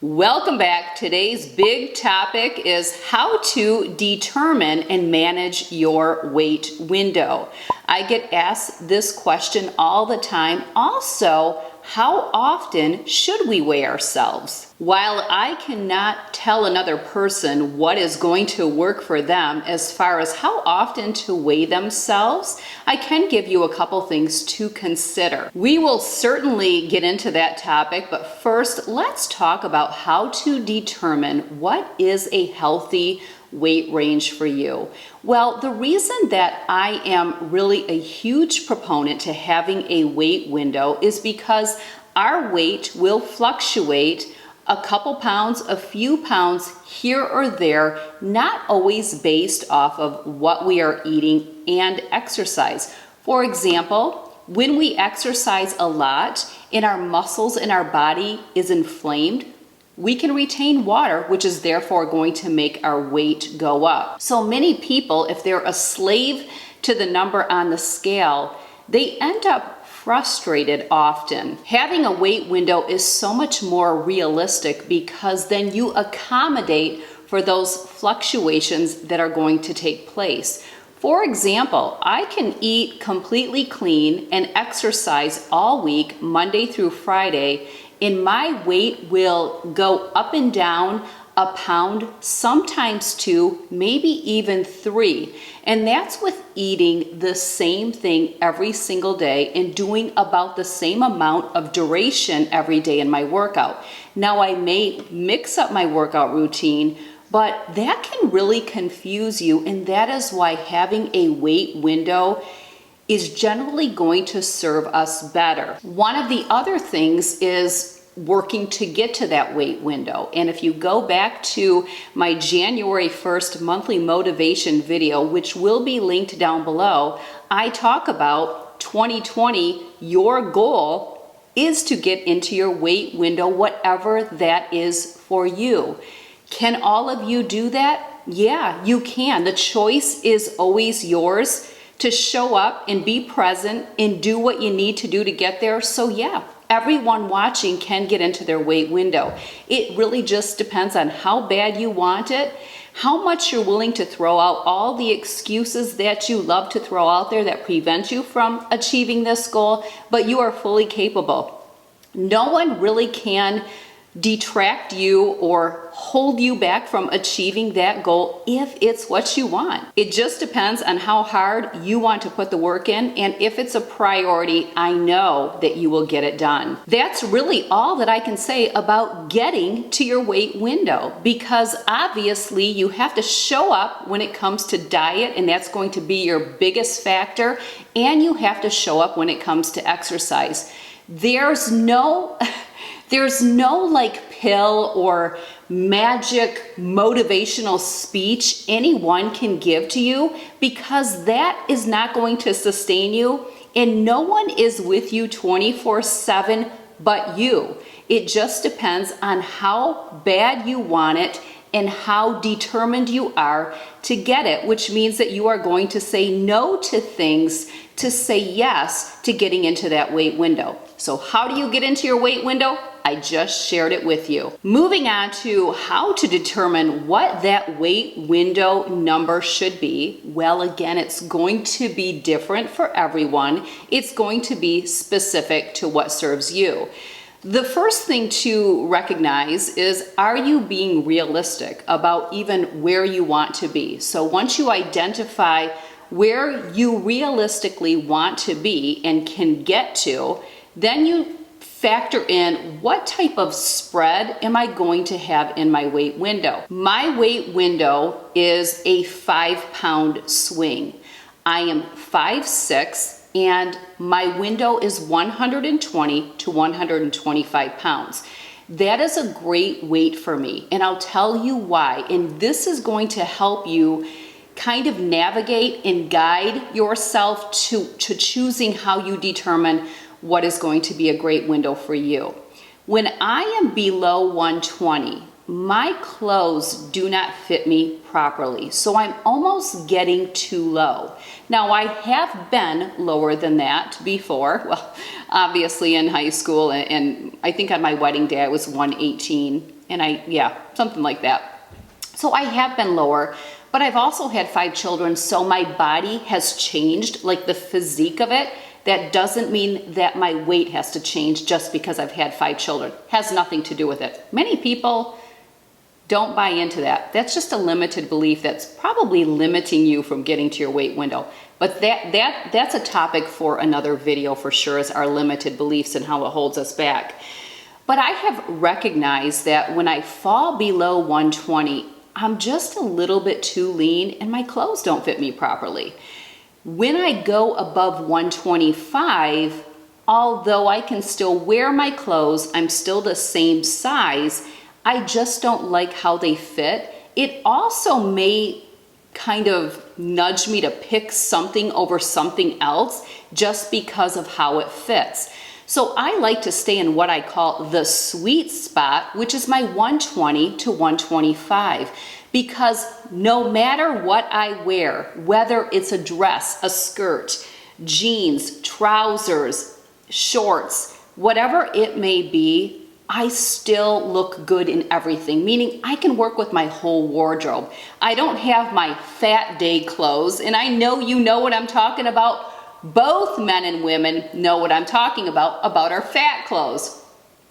Welcome back. Today's big topic is how to determine and manage your weight window. I get asked this question all the time. Also, how often should we weigh ourselves? While I cannot tell another person what is going to work for them as far as how often to weigh themselves, I can give you a couple things to consider. We will certainly get into that topic, but first let's talk about how to determine what is a healthy weight range for you. Well, the reason that I am really a huge proponent to having a weight window is because our weight will fluctuate a couple pounds, a few pounds here or there, not always based off of what we are eating and exercise. For example, when we exercise a lot and our muscles in our body is inflamed, we can retain water, which is therefore going to make our weight go up. So many people, if they're a slave to the number on the scale, they end up frustrated often. Having a weight window is so much more realistic because then you accommodate for those fluctuations that are going to take place. For example, I can eat completely clean and exercise all week, Monday through Friday, and my weight will go up and down a pound, sometimes two, maybe even three. And that's with eating the same thing every single day and doing about the same amount of duration every day in my workout. Now, I may mix up my workout routine, but that can really confuse you, and that is why having a weight window is generally going to serve us better. One of the other things is working to get to that weight window. And if you go back to my January 1st monthly motivation video, which will be linked down below, I talk about 2020, your goal is to get into your weight window, whatever that is for you. Can all of you do that? Yeah, you can. The choice is always yours to show up and be present and do what you need to do to get there. So yeah, everyone watching can get into their weight window. It really just depends on how bad you want it, how much you're willing to throw out all the excuses that you love to throw out there that prevent you from achieving this goal, but you are fully capable. No one really can detract you or hold you back from achieving that goal if it's what you want. It just depends on how hard you want to put the work in, and if it's a priority, I know that you will get it done. That's really all that I can say about getting to your weight window, because obviously you have to show up when it comes to diet, and that's going to be your biggest factor, and you have to show up when it comes to exercise. There's no like pill or magic motivational speech anyone can give to you, because that is not going to sustain you, and no one is with you 24/7 but you. It just depends on how bad you want it and how determined you are to get it, which means that you are going to say no to things to say yes to getting into that weight window. So how do you get into your weight window? I just shared it with you. Moving on to how to determine what that weight window number should be. Well, again, it's going to be different for everyone. It's going to be specific to what serves you. The first thing to recognize is, are you being realistic about even where you want to be? So once you identify where you realistically want to be and can get to, then you factor in what type of spread am I going to have in my weight window. My weight window is a 5-pound swing. I am 5'6", and my window is 120 to 125 pounds. That is a great weight for me, and I'll tell you why. And this is going to help you kind of navigate and guide yourself to choosing how you determine what is going to be a great window for you. When I am below 120, my clothes do not fit me properly, so I'm almost getting too low. Now, I have been lower than that before. Well, obviously in high school, and I think on my wedding day I was 118. yeah, something like that. So I have been lower, but I've also had 5 children, so my body has changed, like the physique of it. That doesn't mean that my weight has to change just because I've had 5 children. Has nothing to do with it. Many people don't buy into that. That's just a limited belief that's probably limiting you from getting to your weight window. But that's a topic for another video for sure, is our limited beliefs and how it holds us back. But I have recognized that when I fall below 120, I'm just a little bit too lean and my clothes don't fit me properly. When I go above 125, although I can still wear my clothes, I'm still the same size, I just don't like how they fit. It also may kind of nudge me to pick something over something else just because of how it fits. So I like to stay in what I call the sweet spot, which is my 120 to 125. Because no matter what I wear, whether it's a dress, a skirt, jeans, trousers, shorts, whatever it may be, I still look good in everything, meaning I can work with my whole wardrobe. I don't have my fat day clothes, and I know you know what I'm talking about. Both men and women know what I'm talking about our fat clothes.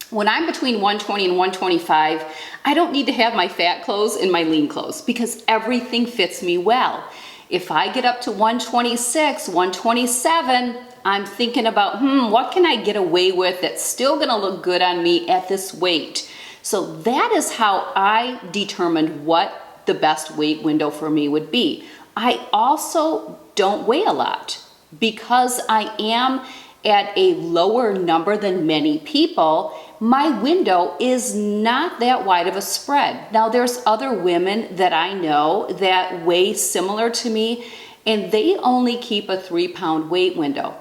When I'm between 120 and 125, I don't need to have my fat clothes and my lean clothes because everything fits me well. If I get up to 126, 127, I'm thinking about, what can I get away with that's still gonna look good on me at this weight? So that is how I determined what the best weight window for me would be. I also don't weigh a lot because I am at a lower number than many people. My window is not that wide of a spread. Now there's other women that I know that weigh similar to me and they only keep a 3-pound weight window.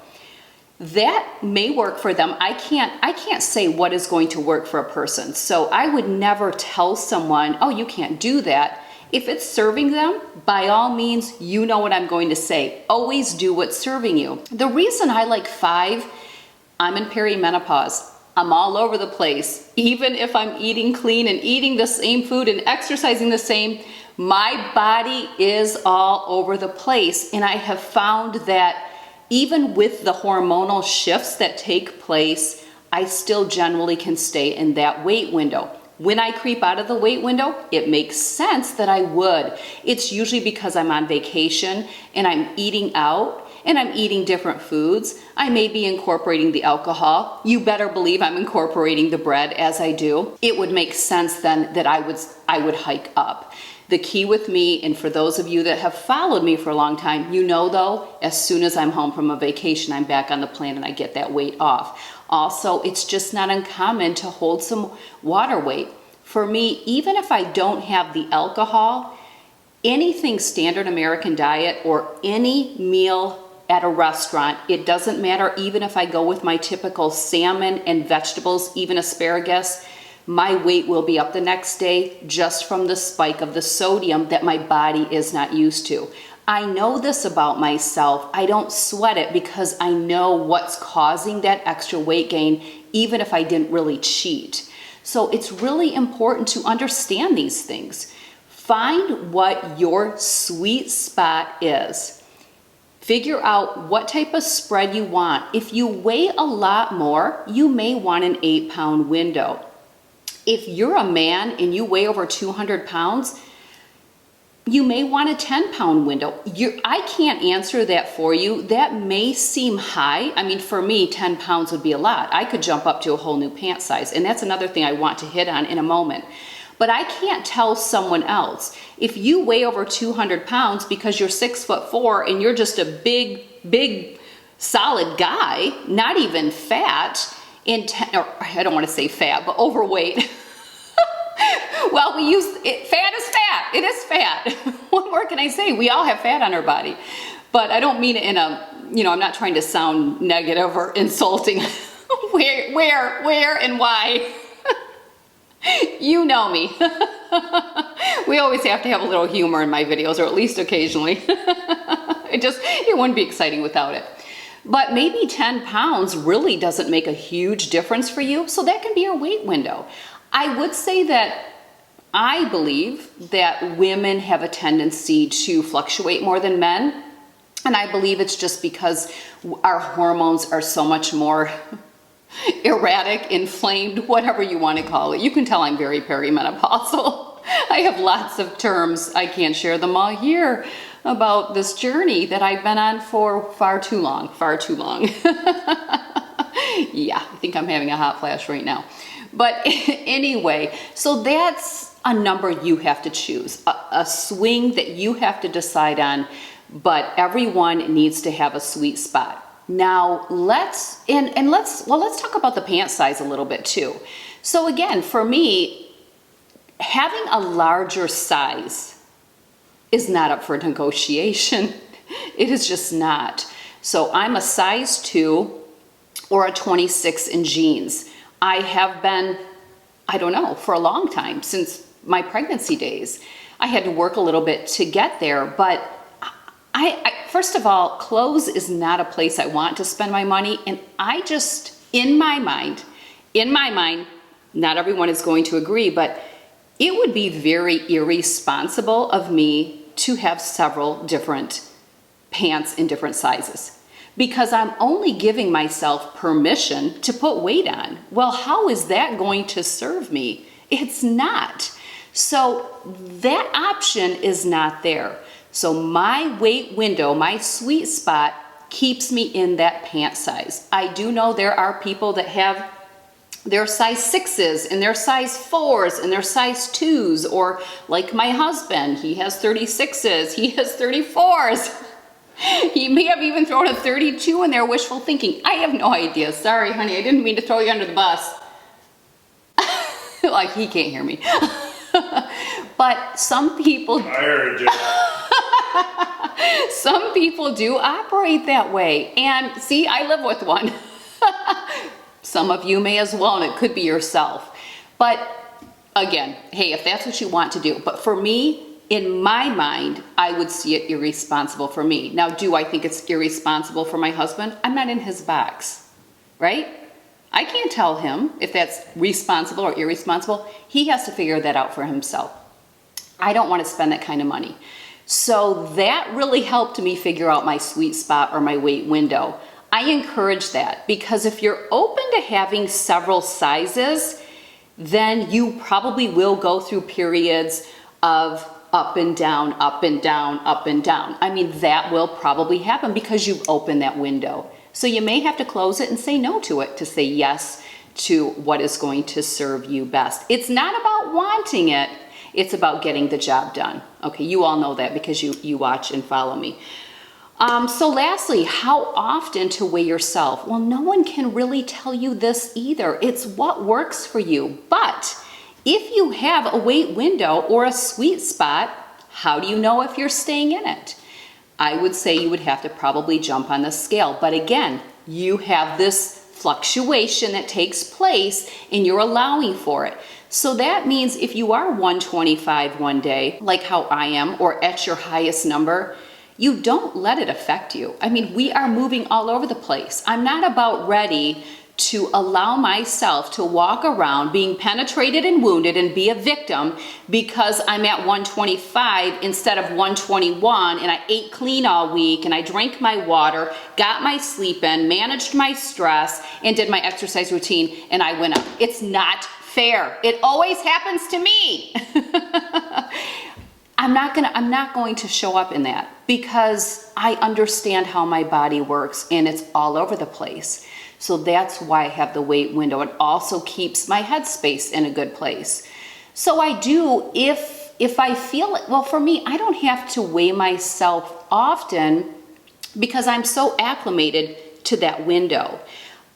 That may work for them. I can't say what is going to work for a person. So I would never tell someone, oh, you can't do that. If it's serving them, by all means, you know what I'm going to say. Always do what's serving you. The reason I like 5, I'm in perimenopause. I'm all over the place. Even if I'm eating clean and eating the same food and exercising the same, my body is all over the place. And I have found that even with the hormonal shifts that take place, I still generally can stay in that weight window. When I creep out of the weight window, it makes sense that I would. It's usually because I'm on vacation and I'm eating out and I'm eating different foods. I may be incorporating the alcohol. You better believe I'm incorporating the bread as I do. It would make sense then that I would hike up. The key with me, and for those of you that have followed me for a long time, you know though, as soon as I'm home from a vacation, I'm back on the plan and I get that weight off. Also, it's just not uncommon to hold some water weight. For me, even if I don't have the alcohol, anything standard American diet or any meal at a restaurant, it doesn't matter. Even if I go with my typical salmon and vegetables, even asparagus, my weight will be up the next day just from the spike of the sodium that my body is not used to. I know this about myself. I don't sweat it because I know what's causing that extra weight gain, even if I didn't really cheat. So it's really important to understand these things. Find what your sweet spot is. Figure out what type of spread you want. If you weigh a lot more, you may want an 8-pound window. If you're a man and you weigh over 200 pounds, you may want a 10-pound window. I can't answer that for you. That may seem high. I mean, for me, 10 pounds would be a lot. I could jump up to a whole new pant size, and that's another thing I want to hit on in a moment. But I can't tell someone else. If you weigh over 200 pounds because you're 6'4" and you're just a big, solid guy, not even fat, or I don't want to say fat, but overweight. Well, fat is fat. It is fat. What more can I say? We all have fat on our body. But I don't mean it in a, I'm not trying to sound negative or insulting. Where and why? You know me. We always have to have a little humor in my videos, or at least occasionally. It wouldn't be exciting without it. But maybe 10 pounds really doesn't make a huge difference for you, so that can be your weight window. I would say that I believe that women have a tendency to fluctuate more than men. And I believe it's just because our hormones are so much more erratic, inflamed, whatever you want to call it. You can tell I'm very perimenopausal. I have lots of terms. I can't share them all here about this journey that I've been on for far too long, far too long. Yeah, I think I'm having a hot flash right now. But anyway, so that's a number you have to choose, a swing that you have to decide on, but everyone needs to have a sweet spot. Now let's talk about the pant size a little bit too. So again, for me, having a larger size is not up for negotiation. It is just not. So I'm a size 2 or a 26 in jeans. I have been, I don't know, for a long time, since my pregnancy days. I had to work a little bit to get there, but I first of all, clothes is not a place I want to spend my money, and I just, in my mind, not everyone is going to agree, but it would be very irresponsible of me to have several different pants in different sizes, because I'm only giving myself permission to put weight on. Well, how is that going to serve me? It's not. So that option is not there. So my weight window, my sweet spot, keeps me in that pant size. I do know there are people that have their size 6s and their size 4s and their size 2s, or like my husband, he has 36s, he has 34s. He may have even thrown a 32 in there, wishful thinking. I have no idea. Sorry, honey, I didn't mean to throw you under the bus. Like, he can't hear me. But some people... I heard you. Some people do operate that way. And see, I live with one. Some of you may as well, and it could be yourself. But again, hey, if that's what you want to do. But for me, in my mind, I would see it irresponsible for me. Now, do I think it's irresponsible for my husband? I'm not in his box, right? I can't tell him if that's responsible or irresponsible. He has to figure that out for himself. I don't want to spend that kind of money. So that really helped me figure out my sweet spot or my weight window. I encourage that, because if you're open to having several sizes, then you probably will go through periods of up and down, up and down, up and down. I mean, that will probably happen because you've opened that window. So you may have to close it and say no to it to say yes to what is going to serve you best. It's not about wanting it. It's about getting the job done. Okay, you all know that because you watch and follow me. So lastly, how often to weigh yourself? Well, no one can really tell you this either. It's what works for you. But if you have a weight window or a sweet spot, how do you know if you're staying in it? I would say you would have to probably jump on the scale. But again, you have this fluctuation that takes place and you're allowing for it. So that means if you are 125 one day, like how I am, or at your highest number, you don't let it affect you. I mean, we are moving all over the place. I'm not about ready to allow myself to walk around being penetrated and wounded and be a victim because I'm at 125 instead of 121, and I ate clean all week and I drank my water, got my sleep in, managed my stress, and did my exercise routine, and I went up. It's not fair. It always happens to me. I'm not going to show up in that because I understand how my body works and it's all over the place. So that's why I have the weight window. It also keeps my headspace in a good place. So I do, if I feel it, well, for me, I don't have to weigh myself often because I'm so acclimated to that window.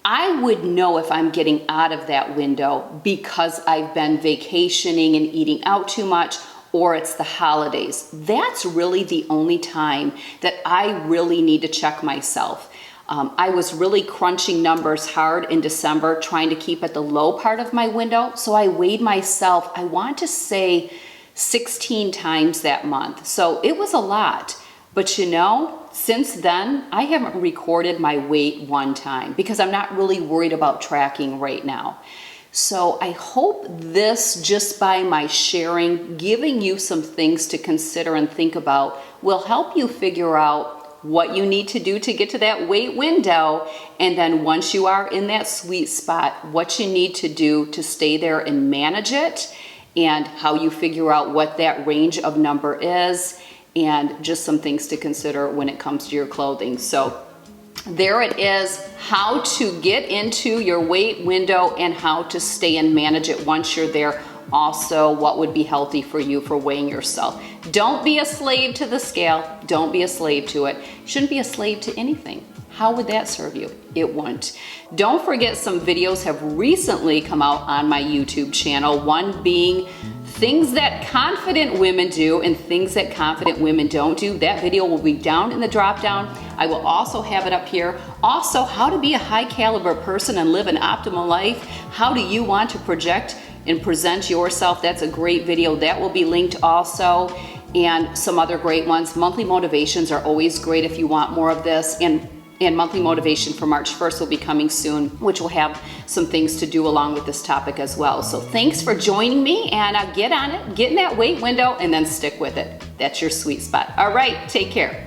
I would know if I'm getting out of that window because I've been vacationing and eating out too much, or it's the holidays. That's really the only time that I really need to check myself. I was really crunching numbers hard in December, trying to keep at the low part of my window. So I weighed myself, I want to say 16 times that month. So it was a lot. But you know, since then, I haven't recorded my weight one time because I'm not really worried about tracking right now. So I hope this, just by my sharing, giving you some things to consider and think about, will help you figure out what you need to do to get to that weight window. And then once you are in that sweet spot, what you need to do to stay there and manage it, and how you figure out what that range of number is, and just some things to consider when it comes to your clothing. So there it is, how to get into your weight window and how to stay and manage it once you're there. Also, what would be healthy for you for weighing yourself. Don't be a slave to the scale. Don't be a slave to it. You shouldn't be a slave to anything. How would that serve you? It won't. Don't forget, some videos have recently come out on my YouTube channel. One being things that confident women do and things that confident women don't do. That video will be down in the drop down. I will also have it up here. Also, how to be a high caliber person and live an optimal life. How do you want to project and present yourself? That's a great video. That will be linked also. And some other great ones. Monthly motivations are always great if you want more of this. And monthly motivation for March 1st will be coming soon, which will have some things to do along with this topic as well. So thanks for joining me, and get on it, get in that weight window, and then stick with it. That's your sweet spot. All right, take care.